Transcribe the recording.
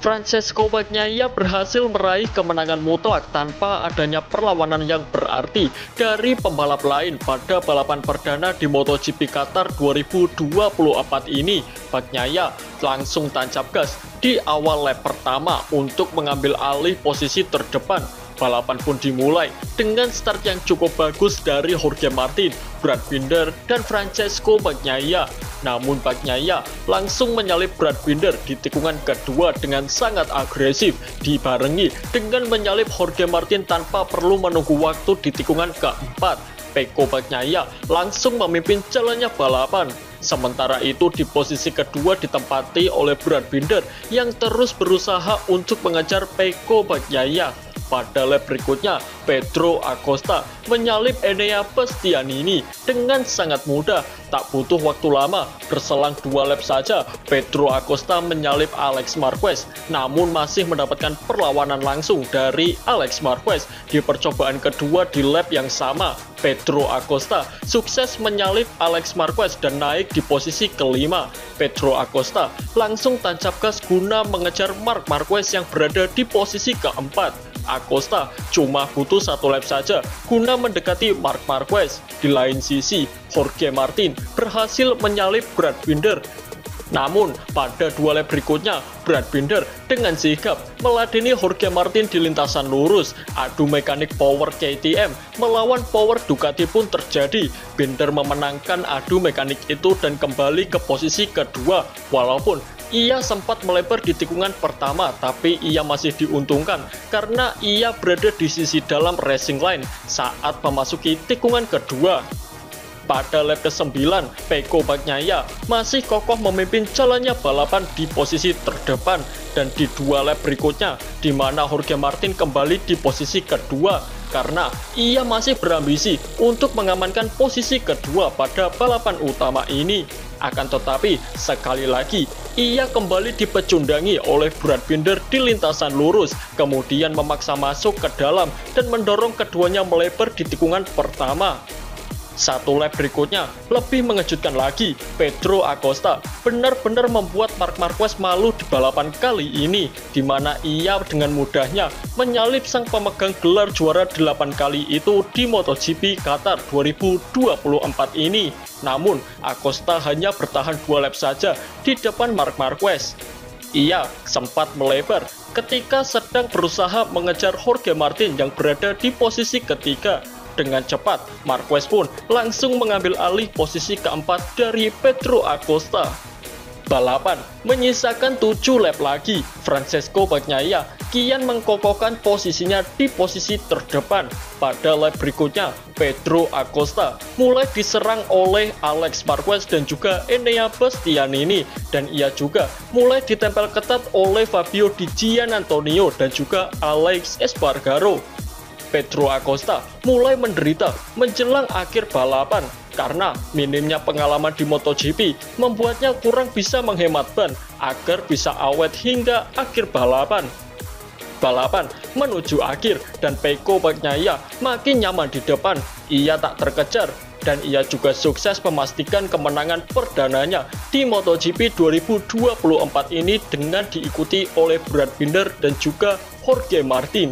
Francesco Bagnaia berhasil meraih kemenangan mutlak tanpa adanya perlawanan yang berarti dari pembalap lain pada balapan perdana di MotoGP Qatar 2024 ini. Bagnaia langsung tancap gas di awal lap pertama untuk mengambil alih posisi terdepan. Balapan pun dimulai dengan start yang cukup bagus dari Jorge Martin, Brad Binder, dan Francesco Bagnaia. Namun Bagnaia langsung menyalip Brad Binder di tikungan kedua dengan sangat agresif, dibarengi dengan menyalip Jorge Martin tanpa perlu menunggu waktu di tikungan keempat. Pecco Bagnaia langsung memimpin jalannya balapan. Sementara itu di posisi kedua ditempati oleh Brad Binder yang terus berusaha untuk mengejar Pecco Bagnaia. Pada lap berikutnya, Pedro Acosta menyalip Enea Bastianini dengan sangat mudah. Tak butuh waktu lama, berselang 2 lap saja, Pedro Acosta menyalip Alex Marquez, namun masih mendapatkan perlawanan langsung dari Alex Marquez. Di percobaan kedua di lap yang sama, Pedro Acosta sukses menyalip Alex Marquez dan naik di posisi kelima. Pedro Acosta langsung tancap gas guna mengejar Marc Marquez yang berada di posisi keempat. Acosta cuma butuh 1 lap saja guna mendekati Marc Marquez. Di lain sisi, Jorge Martin berhasil menyalip Brad Binder. Namun, pada 2 lap berikutnya, Brad Binder dengan sigap meladeni Jorge Martin di lintasan lurus. Adu mekanik power KTM melawan power Ducati pun terjadi. Binder memenangkan adu mekanik itu dan kembali ke posisi kedua. Walaupun ia sempat melebar di tikungan pertama, tapi ia masih diuntungkan karena ia berada di sisi dalam racing line saat memasuki tikungan kedua. Pada lap ke-9, Pecco Bagnaia masih kokoh memimpin jalannya balapan di posisi terdepan, dan di 2 lap berikutnya, di mana Jorge Martin kembali di posisi kedua karena ia masih berambisi untuk mengamankan posisi kedua pada balapan utama ini. Akan tetapi, sekali lagi, ia kembali dipecundangi oleh Brad Binder di lintasan lurus, kemudian memaksa masuk ke dalam dan mendorong keduanya melebar di tikungan pertama. 1 lap berikutnya lebih mengejutkan lagi. Pedro Acosta benar-benar membuat Marc Marquez malu di balapan kali ini, di mana ia dengan mudahnya menyalip sang pemegang gelar juara 8 kali itu di MotoGP Qatar 2024 ini. Namun Acosta hanya bertahan 2 lap saja di depan Marc Marquez. Ia sempat melebar ketika sedang berusaha mengejar Jorge Martin yang berada di posisi ketiga. Dengan cepat, Marquez pun langsung mengambil alih posisi keempat dari Pedro Acosta. Balapan menyisakan 7 lap lagi. Francesco Bagnaia kian mengkokohkan posisinya di posisi terdepan. Pada lap berikutnya, Pedro Acosta mulai diserang oleh Alex Marquez dan juga Enea Bastianini, dan ia juga mulai ditempel ketat oleh Fabio Di Giannantonio dan juga Alex Espargaro. Pedro Acosta mulai menderita menjelang akhir balapan karena minimnya pengalaman di MotoGP membuatnya kurang bisa menghemat ban agar bisa awet hingga akhir balapan. Balapan menuju akhir dan Pecco Bagnaia makin nyaman di depan. Ia tak terkejar dan ia juga sukses memastikan kemenangan perdananya di MotoGP 2024 ini dengan diikuti oleh Brad Binder dan juga Jorge Martin.